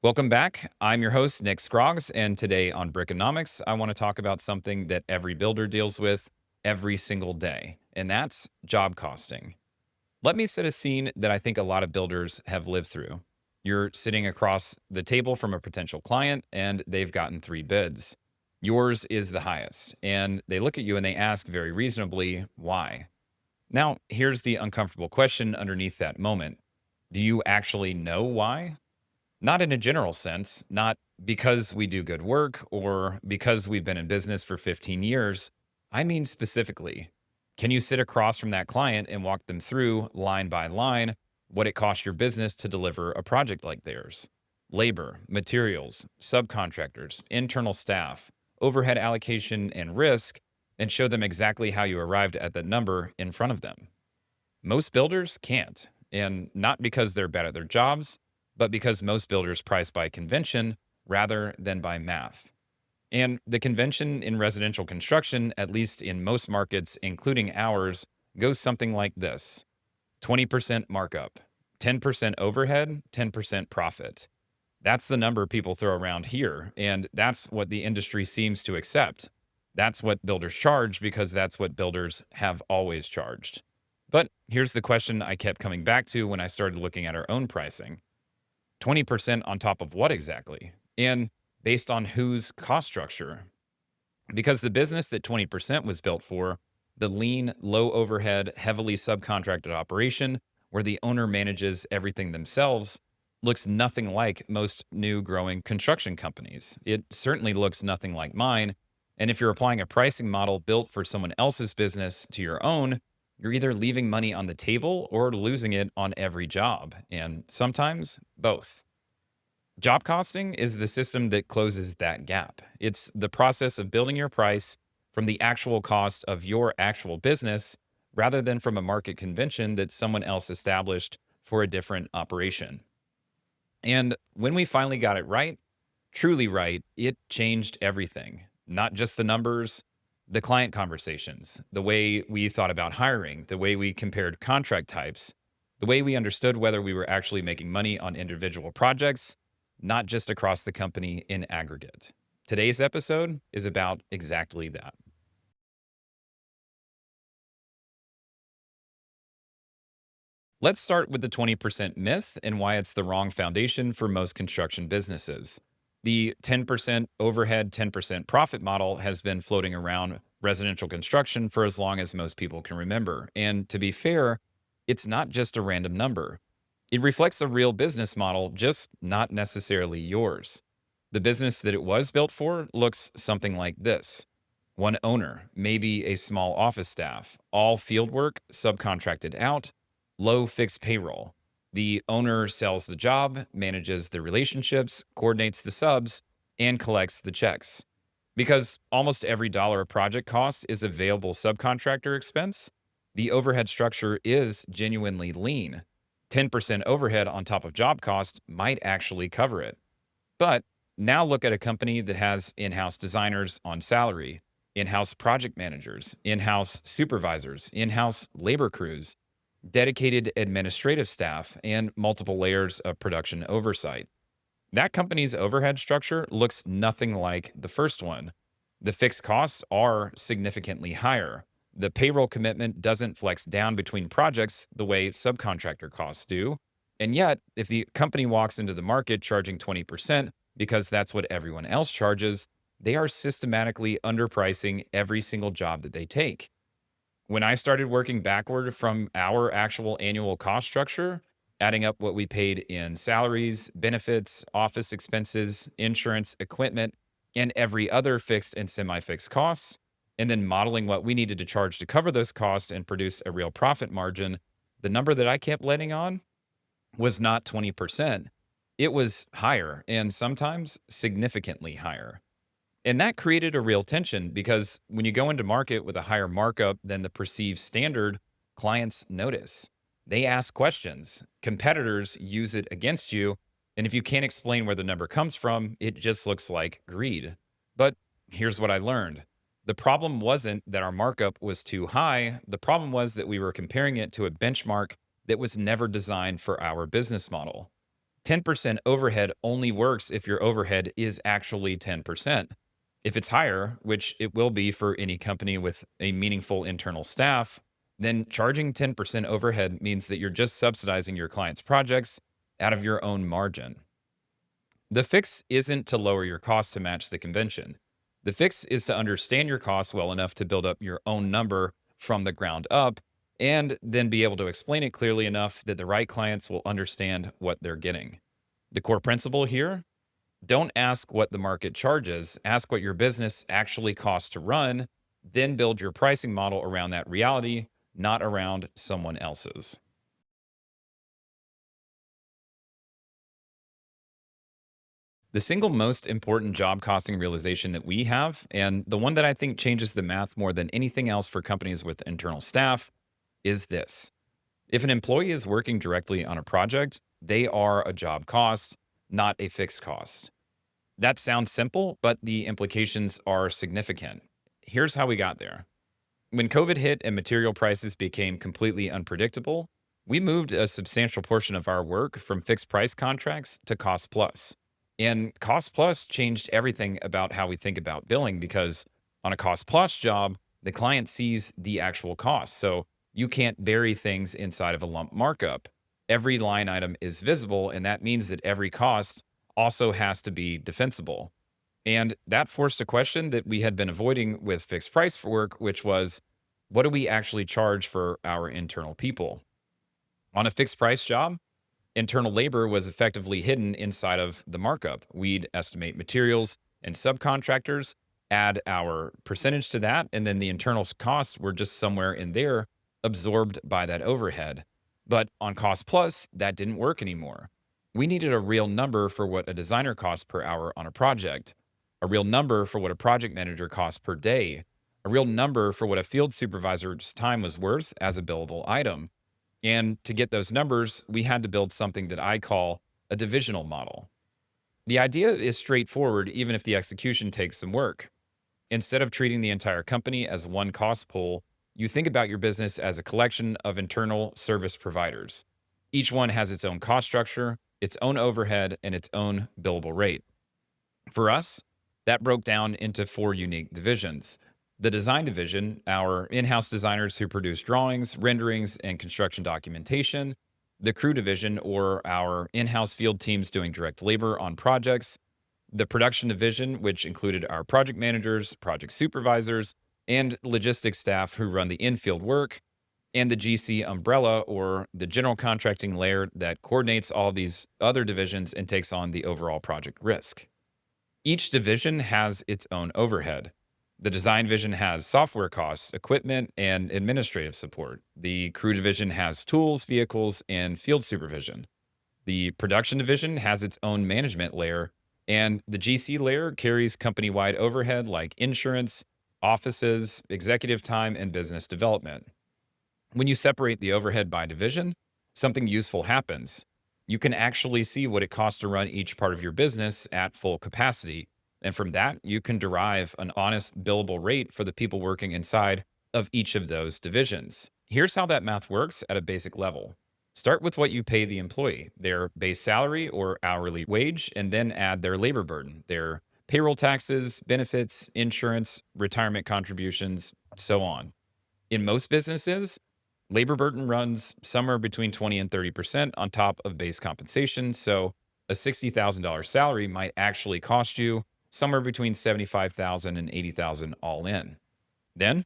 Welcome back. I'm your host, Nick Scroggs, and today on Brickonomics, I want to talk about something that every builder deals with every single day, and that's job costing. Let me set a scene that I think a lot of builders have lived through. You're sitting across the table from a potential client, and they've gotten three bids. Yours is the highest, and they look at you and they ask very reasonably, why? Now, here's the uncomfortable question underneath that moment. Do you actually know why? Not in a general sense, not because we do good work or because we've been in business for 15 years. I mean, specifically, can you sit across from that client and walk them through line by line what it costs your business to deliver a project like theirs? Labor, materials, subcontractors, internal staff, overhead allocation, and risk, and show them exactly how you arrived at that number in front of them. Most builders can't, and not because they're bad at their jobs, but because most builders price by convention rather than by math. And the convention in residential construction, at least in most markets, including ours, goes something like this: 20% markup, 10% overhead, 10% profit. That's the number people throw around here, and that's what the industry seems to accept. That's what builders charge because that's what builders have always charged. But here's the question I kept coming back to when I started looking at our own pricing: 20% on top of what exactly? And based on whose cost structure? Because the business that 20% was built for, the lean, low overhead, heavily subcontracted operation where the owner manages everything themselves, looks nothing like most new growing construction companies. It certainly looks nothing like mine. And if you're applying a pricing model built for someone else's business to your own, you're either leaving money on the table or losing it on every job, and sometimes both. Job costing is the system that closes that gap. It's the process of building your price from the actual cost of your actual business rather than from a market convention that someone else established for a different operation. And when we finally got it right, truly right, it changed everything. Not just the numbers, the client conversations, the way we thought about hiring, the way we compared contract types, the way we understood whether we were actually making money on individual projects, not just across the company in aggregate. Today's episode is about exactly that. Let's start with the 20% myth and why it's the wrong foundation for most construction businesses. The 10% overhead, 10% profit model has been floating around residential construction for as long as most people can remember. And to be fair, it's not just a random number. It reflects a real business model, just not necessarily yours. The business that it was built for looks something like this: one owner, maybe a small office staff, all fieldwork subcontracted out, low fixed payroll. The owner sells the job, manages the relationships, coordinates the subs, and collects the checks. Because almost every dollar a project costs is available subcontractor expense, the overhead structure is genuinely lean. 10% overhead on top of job cost might actually cover it. But now look at a company that has in house designers on salary, in house project managers, in house supervisors, in house labor crews, dedicated administrative staff, and multiple layers of production oversight. That company's overhead structure looks nothing like the first one. The fixed costs are significantly higher. The payroll commitment doesn't flex down between projects the way subcontractor costs do. And yet, if the company walks into the market charging 20% because that's what everyone else charges, they are systematically underpricing every single job that they take. When I started working backward from our actual annual cost structure, adding up what we paid in salaries, benefits, office expenses, insurance, equipment, and every other fixed and semi fixed costs, and then modeling what we needed to charge to cover those costs and produce a real profit margin, the number that I kept landing on was not 20%. It was higher, and sometimes significantly higher. And that created a real tension because when you go into market with a higher markup than the perceived standard, clients notice. They ask questions. Competitors use it against you. And if you can't explain where the number comes from, it just looks like greed. But here's what I learned: the problem wasn't that our markup was too high. The problem was that we were comparing it to a benchmark that was never designed for our business model. 10% overhead only works if your overhead is actually 10%. If it's higher, which it will be for any company with a meaningful internal staff, then charging 10% overhead means that you're just subsidizing your client's projects out of your own margin. The fix isn't to lower your costs to match the convention. The fix is to understand your costs well enough to build up your own number from the ground up and then be able to explain it clearly enough that the right clients will understand what they're getting. The core principle here: don't ask what the market charges, ask what your business actually costs to run, then build your pricing model around that reality, not around someone else's. The single most important job costing realization that we have, and the one that I think changes the math more than anything else for companies with internal staff, is this. If an employee is working directly on a project, they are a job cost, not a fixed cost. That sounds simple, but the implications are significant. Here's how we got there. When COVID hit and material prices became completely unpredictable, we moved a substantial portion of our work from fixed price contracts to cost plus. And cost plus changed everything about how we think about billing because on a cost plus job, the client sees the actual cost. So you can't bury things inside of a lump markup. Every line item is visible, and that means that every cost also has to be defensible. And that forced a question that we had been avoiding with fixed price for work, which was, what do we actually charge for our internal people? On a fixed price job, internal labor was effectively hidden inside of the markup. We'd estimate materials and subcontractors, add our percentage to that, and then the internal costs were just somewhere in there, absorbed by that overhead. But on cost plus, that didn't work anymore. We needed a real number for what a designer costs per hour on a project, a real number for what a project manager costs per day, a real number for what a field supervisor's time was worth as a billable item. And to get those numbers, we had to build something that I call a divisional model. The idea is straightforward, even if the execution takes some work. Instead of treating the entire company as one cost pool, you think about your business as a collection of internal service providers. Each one has its own cost structure, its own overhead, and its own billable rate. For us, that broke down into four unique divisions. The design division, our in house designers who produce drawings, renderings, and construction documentation. The crew division, or our in house field teams doing direct labor on projects. The production division, which included our project managers, project supervisors, and logistics staff who run the in field work. And the GC umbrella, or the general contracting layer that coordinates all of these other divisions and takes on the overall project risk. Each division has its own overhead. The design division has software costs, equipment, and administrative support. The crew division has tools, vehicles, and field supervision. The production division has its own management layer, and the GC layer carries company-wide overhead like insurance, offices, executive time, and business development. When you separate the overhead by division, something useful happens. You can actually see what it costs to run each part of your business at full capacity. And from that, you can derive an honest billable rate for the people working inside of each of those divisions. Here's how that math works at a basic level. Start with what you pay the employee, their base salary or hourly wage, and then add their labor burden, their payroll taxes, benefits, insurance, retirement contributions, so on. In most businesses, labor burden runs somewhere between 20 and 30% on top of base compensation. So a $60,000 salary might actually cost you somewhere between $75,000 and $80,000 all in. Then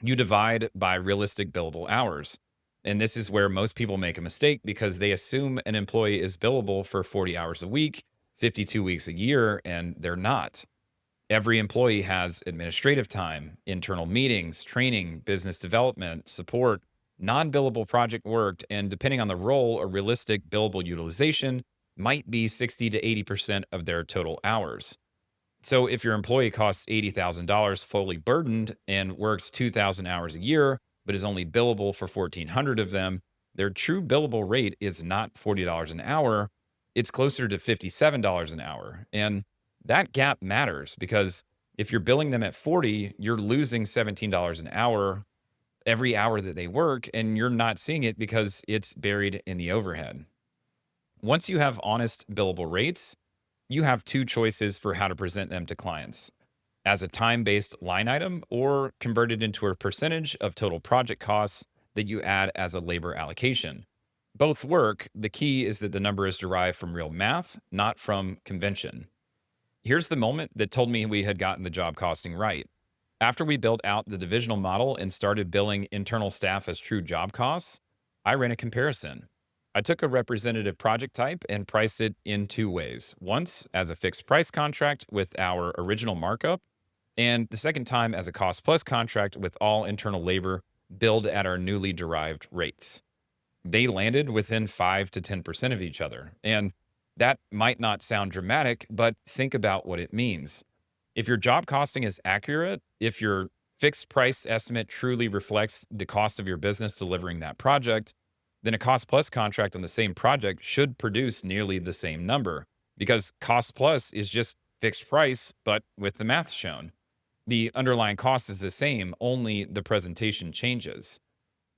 you divide by realistic billable hours. And this is where most people make a mistake because they assume an employee is billable for 40 hours a week, 52 weeks a year, and they're not. Every employee has administrative time, internal meetings, training, business development, support, non billable project work, and depending on the role, a realistic billable utilization might be 60 to 80% of their total hours. So if your employee costs $80,000 fully burdened and works 2,000 hours a year, but is only billable for 1,400 of them, their true billable rate is not $40 an hour. It's closer to $57 an hour. And that gap matters because if you're billing them at 40, you're losing $17 an hour every hour that they work, and you're not seeing it because it's buried in the overhead. Once you have honest billable rates, you have two choices for how to present them to clients: as a time based line item or converted into a percentage of total project costs that you add as a labor allocation. Both work. The key is that the number is derived from real math, not from convention. Here's the moment that told me we had gotten the job costing right. After we built out the divisional model and started billing internal staff as true job costs, I ran a comparison. I took a representative project type and priced it in two ways. Once as a fixed price contract with our original markup, and the second time as a cost plus contract with all internal labor billed at our newly derived rates. They landed within 5 to 10% of each other. And that might not sound dramatic, but think about what it means. If your job costing is accurate, if your fixed price estimate truly reflects the cost of your business delivering that project, then a cost plus contract on the same project should produce nearly the same number because cost plus is just fixed price, but with the math shown. The underlying cost is the same, only the presentation changes.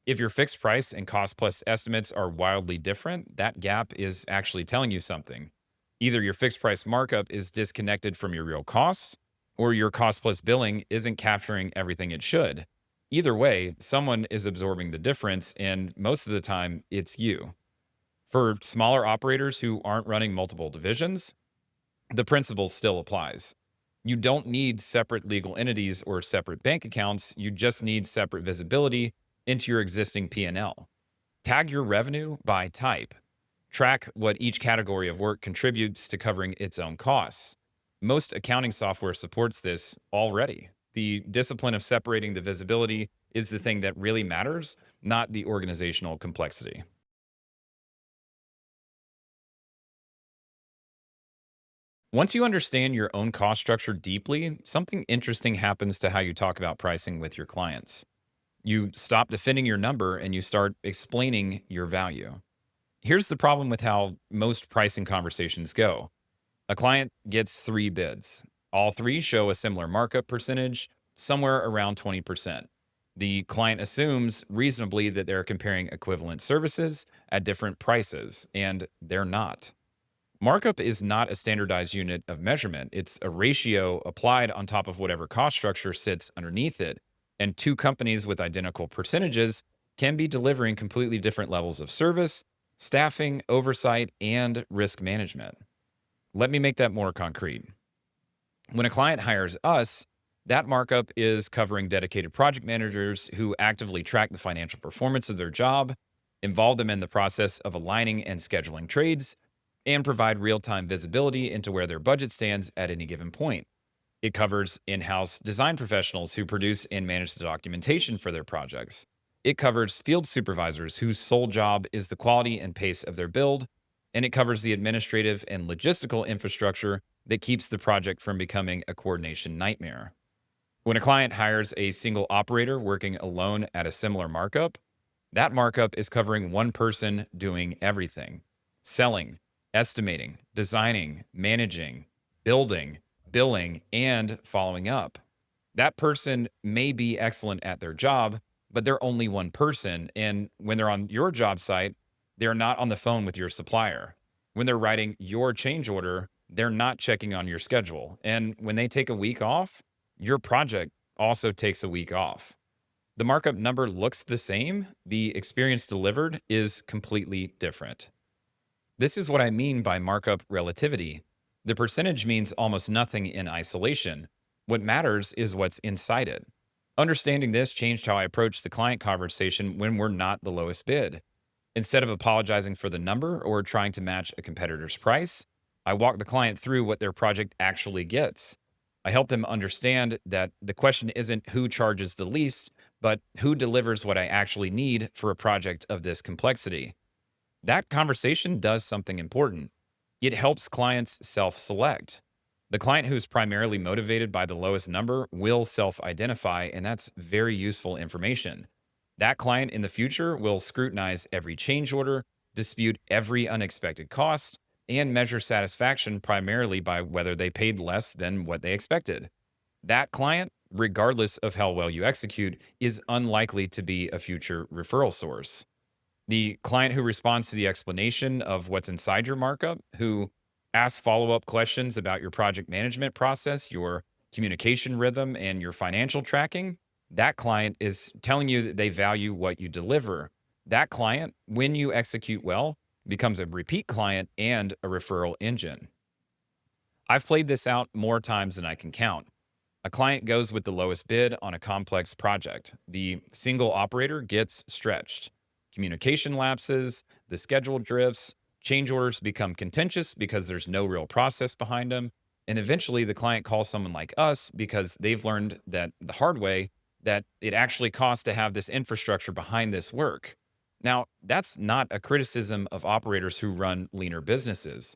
If your fixed price and cost plus estimates are wildly different, that gap is actually telling you something. Either your fixed price markup is disconnected from your real costs, or your cost plus billing isn't capturing everything it should. Either way, someone is absorbing the difference, and most of the time, it's you. For smaller operators who aren't running multiple divisions, the principle still applies. You don't need separate legal entities or separate bank accounts. You just need separate visibility into your existing P&L. Tag your revenue by type. Track what each category of work contributes to covering its own costs. Most accounting software supports this already. The discipline of separating the visibility is the thing that really matters, not the organizational complexity. Once you understand your own cost structure deeply, something interesting happens to how you talk about pricing with your clients. You stop defending your number and you start explaining your value. Here's the problem with how most pricing conversations go. A client gets three bids. All three show a similar markup percentage, somewhere around 20%. The client assumes reasonably that they're comparing equivalent services at different prices, and they're not. Markup is not a standardized unit of measurement. It's a ratio applied on top of whatever cost structure sits underneath it. And two companies with identical percentages can be delivering completely different levels of service, staffing, oversight, and risk management. Let me make that more concrete. When a client hires us, that markup is covering dedicated project managers who actively track the financial performance of their job, involve them in the process of aligning and scheduling trades, and provide real time visibility into where their budget stands at any given point. It covers in house design professionals who produce and manage the documentation for their projects. It covers field supervisors whose sole job is the quality and pace of their build. And it covers the administrative and logistical infrastructure that keeps the project from becoming a coordination nightmare. When a client hires a single operator working alone at a similar markup, that markup is covering one person doing everything: selling, estimating, designing, managing, building, billing, and following up. That person may be excellent at their job, but they're only one person. And when they're on your job site, they're not on the phone with your supplier. When they're writing your change order, they're not checking on your schedule. And when they take a week off, your project also takes a week off. The markup number looks the same. The experience delivered is completely different. This is what I mean by markup relativity. The percentage means almost nothing in isolation. What matters is what's inside it. Understanding this changed how I approach the client conversation when we're not the lowest bid. Instead of apologizing for the number or trying to match a competitor's price, I walk the client through what their project actually gets. I help them understand that the question isn't who charges the least, but who delivers what I actually need for a project of this complexity. That conversation does something important. It helps clients self select. The client who's primarily motivated by the lowest number will self identify, and that's very useful information. That client in the future will scrutinize every change order, dispute every unexpected cost, and measure satisfaction primarily by whether they paid less than what they expected. That client, regardless of how well you execute, is unlikely to be a future referral source. The client who responds to the explanation of what's inside your markup, who asks follow up questions about your project management process, your communication rhythm, and your financial tracking, that client is telling you that they value what you deliver. That client, when you execute well, becomes a repeat client and a referral engine. I've played this out more times than I can count. A client goes with the lowest bid on a complex project. The single operator gets stretched. Communication lapses, the schedule drifts, change orders become contentious because there's no real process behind them. And eventually the client calls someone like us because they've learned that the hard way that it actually costs to have this infrastructure behind this work. Now, that's not a criticism of operators who run leaner businesses.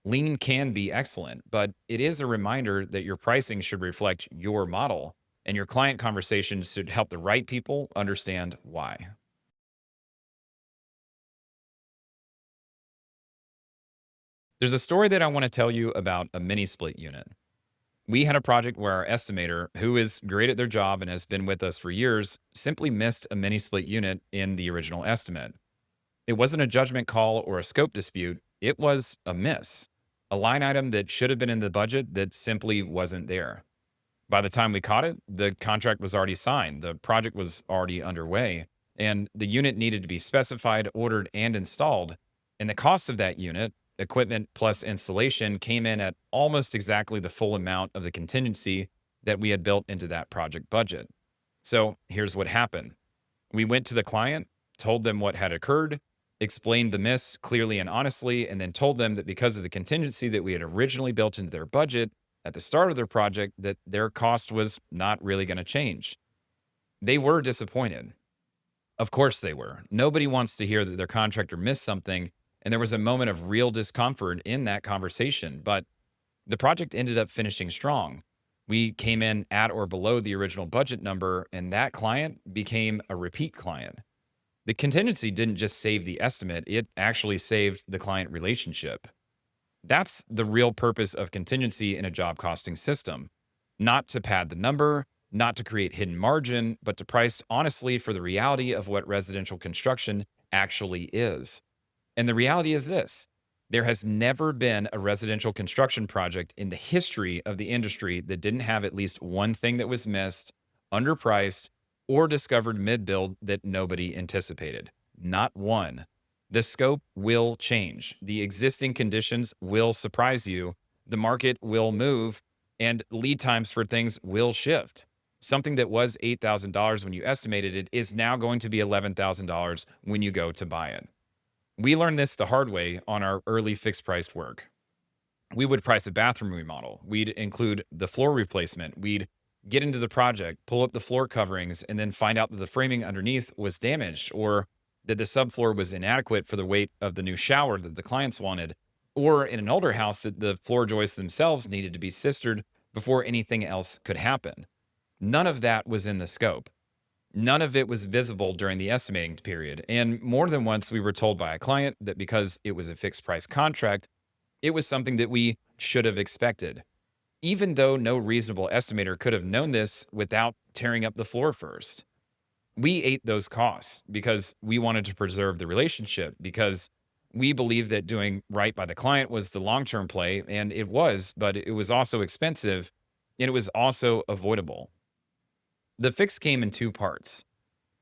Lean can be excellent, but it is a reminder that your pricing should reflect your model and your client conversations should help the right people understand why. There's a story that I want to tell you about a mini split unit. We had a project where our estimator, who is great at their job and has been with us for years, simply missed a mini split unit in the original estimate. It wasn't a judgment call or a scope dispute, it was a miss, a line item that should have been in the budget that simply wasn't there. By the time we caught it, the contract was already signed, the project was already underway, and the unit needed to be specified, ordered, and installed. And the cost of that unit, equipment plus installation, came in at almost exactly the full amount of the contingency that we had built into that project budget. So here's what happened. We went to the client, told them what had occurred, explained the miss clearly and honestly, and then told them that because of the contingency that we had originally built into their budget at the start of their project, that their cost was not really going to change. They were disappointed. Of course they were. Nobody wants to hear that their contractor missed something, and there was a moment of real discomfort in that conversation, but the project ended up finishing strong. We came in at or below the original budget number, and that client became a repeat client. The contingency didn't just save the estimate, it actually saved the client relationship. That's the real purpose of contingency in a job costing system. Not to pad the number, not to create hidden margin, but to price honestly for the reality of what residential construction actually is. And the reality is this: there has never been a residential construction project in the history of the industry that didn't have at least one thing that was missed, underpriced, or discovered mid build that nobody anticipated. Not one. The scope will change. The existing conditions will surprise you. The market will move, and lead times for things will shift. Something that was $8,000 when you estimated it is now going to be $11,000 when you go to buy it. We learned this the hard way on our early fixed priced work. We would price a bathroom remodel. We'd include the floor replacement. We'd get into the project, pull up the floor coverings, and then find out that the framing underneath was damaged or that the subfloor was inadequate for the weight of the new shower that the clients wanted. Or in an older house, that the floor joists themselves needed to be sistered before anything else could happen. None of that was in the scope. None of it was visible during the estimating period. And more than once, we were told by a client that because it was a fixed price contract, it was something that we should have expected, even though no reasonable estimator could have known this without tearing up the floor first. We ate those costs because we wanted to preserve the relationship, because we believed that doing right by the client was the long term play. And it was, but it was also expensive and it was also avoidable. The fix came in two parts.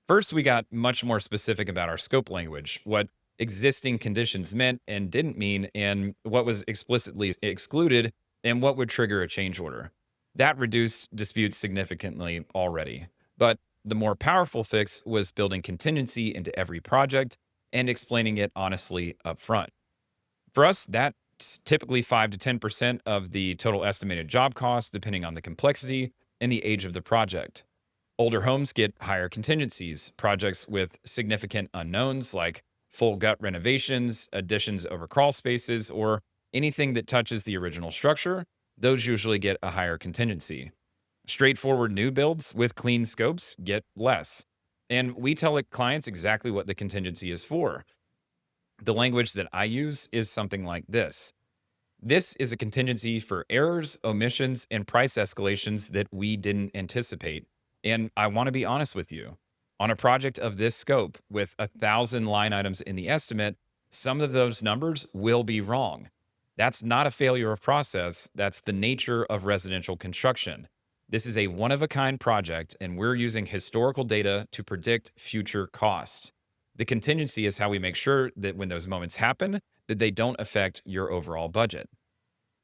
First, we got much more specific about our scope language, what existing conditions meant and didn't mean, and what was explicitly excluded, and what would trigger a change order. That reduced disputes significantly already. But the more powerful fix was building contingency into every project and explaining it honestly up front. For us, that's typically 5 to 10% of the total estimated job cost, depending on the complexity and the age of the project. Older homes get higher contingencies. Projects with significant unknowns like full gut renovations, additions over crawl spaces, or anything that touches the original structure, those usually get a higher contingency. Straightforward new builds with clean scopes get less. And we tell clients exactly what the contingency is for. The language that I use is something like this: this is a contingency for errors, omissions, and price escalations that we didn't anticipate. And I want to be honest with you. On a project of this scope with 1,000 line items in the estimate, some of those numbers will be wrong. That's not a failure of process, that's the nature of residential construction. This is a one of a kind project, and we're using historical data to predict future costs. The contingency is how we make sure that when those moments happen, that they don't affect your overall budget.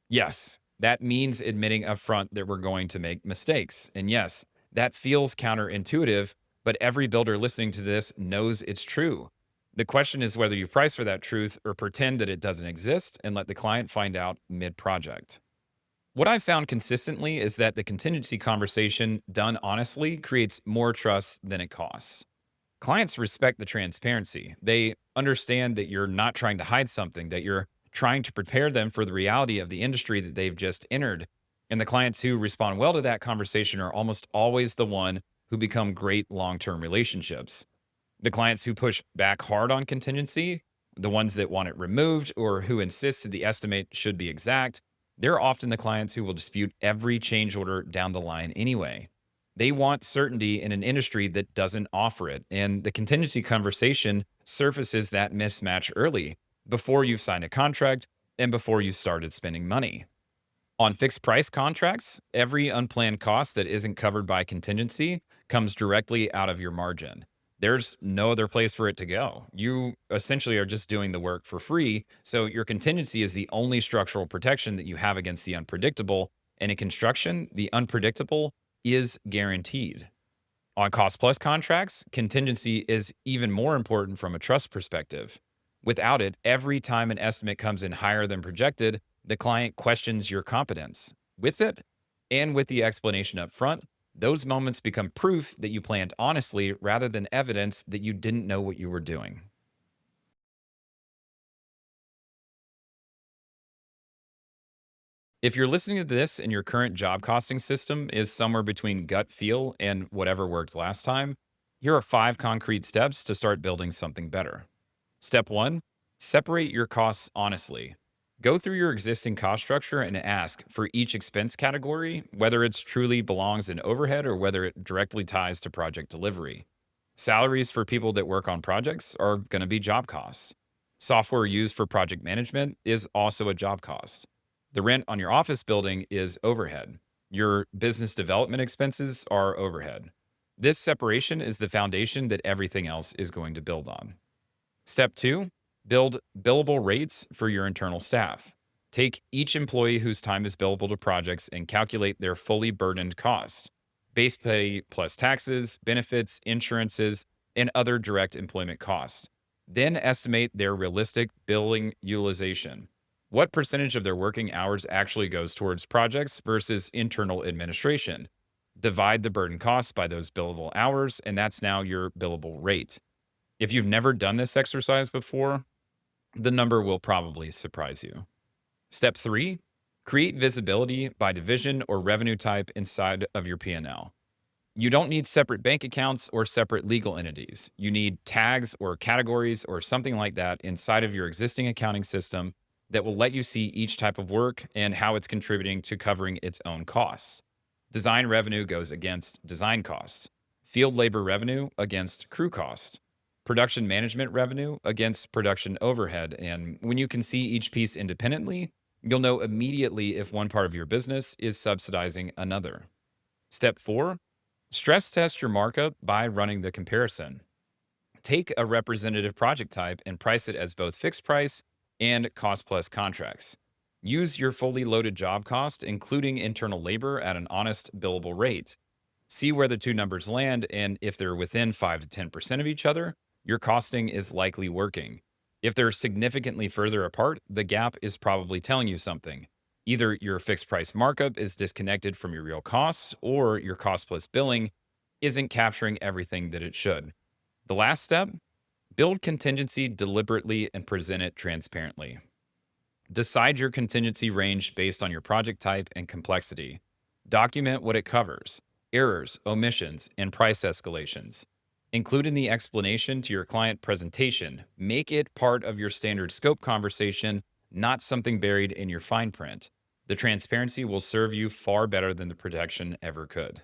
Yes, that means admitting upfront that we're going to make mistakes. And yes, that feels counterintuitive, but every builder listening to this knows it's true. The question is whether you price for that truth or pretend that it doesn't exist and let the client find out mid project. What I've found consistently is that the contingency conversation done honestly creates more trust than it costs. Clients respect the transparency. They understand that you're not trying to hide something, that you're trying to prepare them for the reality of the industry that they've just entered. And the clients who respond well to that conversation are almost always the one who become great long-term relationships. The clients who push back hard on contingency, the ones that want it removed or who insist that the estimate should be exact, they're often the clients who will dispute every change order down the line anyway. They want certainty in an industry that doesn't offer it. And the contingency conversation surfaces that mismatch early, before you've signed a contract and before you started spending money. On fixed price contracts, every unplanned cost that isn't covered by contingency comes directly out of your margin. There's no other place for it to go. You essentially are just doing the work for free. So your contingency is the only structural protection that you have against the unpredictable. And in construction, the unpredictable is guaranteed. On cost plus contracts, contingency is even more important from a trust perspective. Without it, every time an estimate comes in higher than projected, the client questions your competence. With it, and with the explanation up front, those moments become proof that you planned honestly rather than evidence that you didn't know what you were doing. If you're listening to this and your current job costing system is somewhere between gut feel and whatever worked last time, here are 5 concrete steps to start building something better. Step one, separate your costs honestly. Go through your existing cost structure and ask for each expense category whether it truly belongs in overhead or whether it directly ties to project delivery. Salaries for people that work on projects are going to be job costs. Software used for project management is also a job cost. The rent on your office building is overhead. Your business development expenses are overhead. This separation is the foundation that everything else is going to build on. Step two, build billable rates for your internal staff. Take each employee whose time is billable to projects and calculate their fully burdened costs. Base pay plus taxes, benefits, insurances, and other direct employment costs. Then estimate their realistic billing utilization. What percentage of their working hours actually goes towards projects versus internal administration? Divide the burden costs by those billable hours, and that's now your billable rate. If you've never done this exercise before, the number will probably surprise you. Step three, create visibility by division or revenue type inside of your P&L. You don't need separate bank accounts or separate legal entities. You need tags or categories or something like that inside of your existing accounting system that will let you see each type of work and how it's contributing to covering its own costs. Design revenue goes against design costs. Field labor revenue against crew costs. Production management revenue against production overhead. And when you can see each piece independently, you'll know immediately if one part of your business is subsidizing another. Step four, stress test your markup by running the comparison. Take a representative project type and price it as both fixed price and cost plus contracts. Use your fully loaded job cost, including internal labor, at an honest billable rate. See where the two numbers land, and if they're within 5 to 10% of each other, your costing is likely working. If they're significantly further apart, the gap is probably telling you something. Either your fixed price markup is disconnected from your real costs, or your cost plus billing isn't capturing everything that it should. The last step, build contingency deliberately and present it transparently. Decide your contingency range based on your project type and complexity. Document what it covers, errors, omissions, and price escalations. Include in the explanation to your client presentation. Make it part of your standard scope conversation, not something buried in your fine print. The transparency will serve you far better than the protection ever could.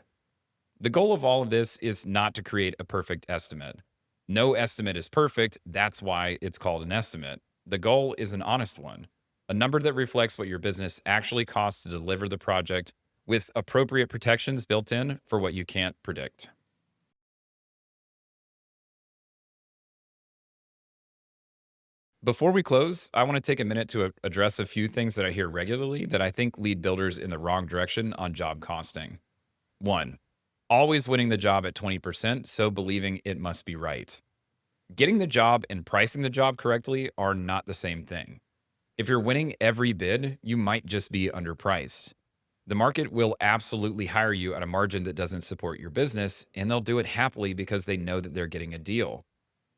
The goal of all of this is not to create a perfect estimate. No estimate is perfect. That's why it's called an estimate. The goal is an honest one, a number that reflects what your business actually costs to deliver the project with appropriate protections built in for what you can't predict. Before we close, I want to take a minute to address a few things that I hear regularly that I think lead builders in the wrong direction on job costing. One, always winning the job at 20%, so believing it must be right. Getting the job and pricing the job correctly are not the same thing. If you're winning every bid, you might just be underpriced. The market will absolutely hire you at a margin that doesn't support your business, and they'll do it happily because they know that they're getting a deal.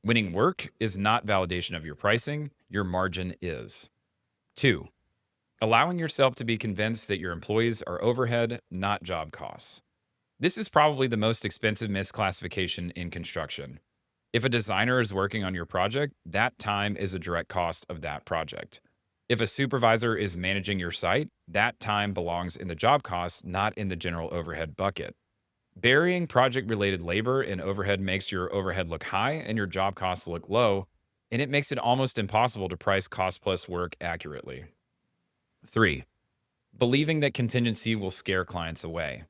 Winning work is not validation of your pricing, your margin is. Two, allowing yourself to be convinced that your employees are overhead, not job costs. This is probably the most expensive misclassification in construction. If a designer is working on your project, that time is a direct cost of that project. If a supervisor is managing your site, that time belongs in the job cost, not in the general overhead bucket. Burying project related labor in overhead makes your overhead look high and your job costs look low, and it makes it almost impossible to price cost plus work accurately. Three, believing that contingency will scare clients away.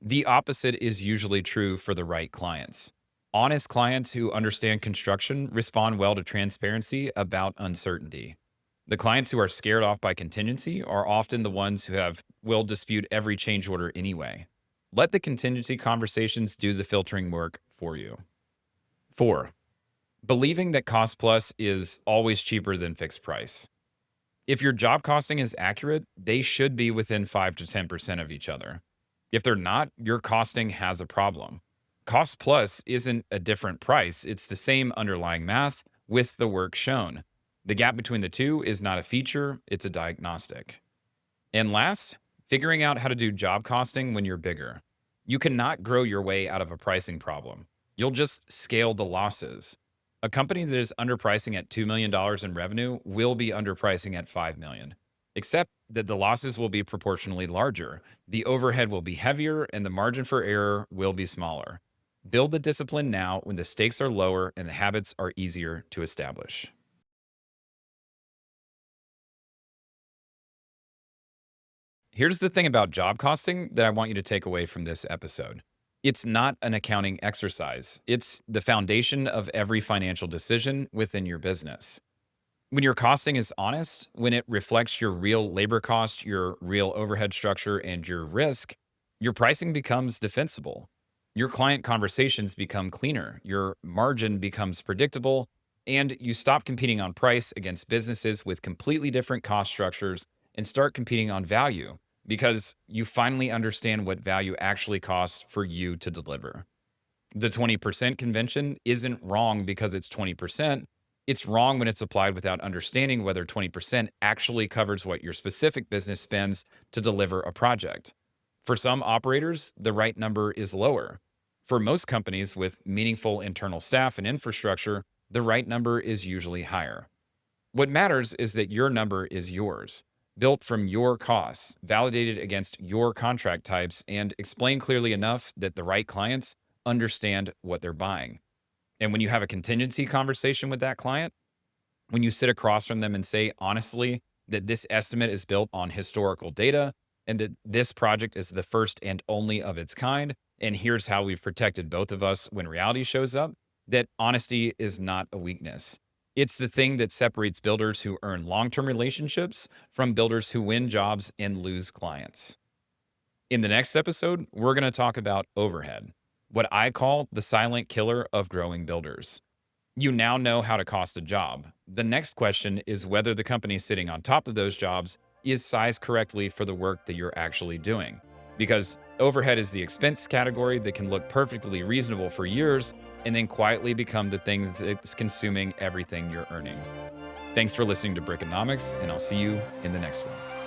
The opposite is usually true for the right clients. Honest clients who understand construction respond well to transparency about uncertainty. The clients who are scared off by contingency are often the ones who will dispute every change order anyway. Let the contingency conversations do the filtering work for you. Four, believing that cost plus is always cheaper than fixed price. If your job costing is accurate, they should be within 5 to 10% of each other. If they're not, your costing has a problem. Cost plus isn't a different price, it's the same underlying math with the work shown. The gap between the two is not a feature, it's a diagnostic. And last, figuring out how to do job costing when you're bigger. You cannot grow your way out of a pricing problem. You'll just scale the losses. A company that is underpricing at $2 million in revenue will be underpricing at $5 million, except that the losses will be proportionally larger. The overhead will be heavier and the margin for error will be smaller. Build the discipline now when the stakes are lower and the habits are easier to establish. Here's the thing about job costing that I want you to take away from this episode. It's not an accounting exercise. It's the foundation of every financial decision within your business. When your costing is honest, when it reflects your real labor cost, your real overhead structure, and your risk, your pricing becomes defensible. Your client conversations become cleaner, your margin becomes predictable, and you stop competing on price against businesses with completely different cost structures and start competing on value because you finally understand what value actually costs for you to deliver. The 20% convention isn't wrong because it's 20%. It's wrong when it's applied without understanding whether 20% actually covers what your specific business spends to deliver a project. For some operators, the right number is lower. For most companies with meaningful internal staff and infrastructure, the right number is usually higher. What matters is that your number is yours, built from your costs, validated against your contract types, and explained clearly enough that the right clients understand what they're buying. And when you have a contingency conversation with that client, when you sit across from them and say honestly that this estimate is built on historical data and that this project is the first and only of its kind, and here's how we've protected both of us when reality shows up, that honesty is not a weakness. It's the thing that separates builders who earn long-term relationships from builders who win jobs and lose clients. In the next episode, we're going to talk about overhead, what I call the silent killer of growing builders. You now know how to cost a job. The next question is whether the company sitting on top of those jobs is sized correctly for the work that you're actually doing. Because overhead is the expense category that can look perfectly reasonable for years and then quietly become the thing that's consuming everything you're earning. Thanks for listening to Brickonomics, and I'll see you in the next one.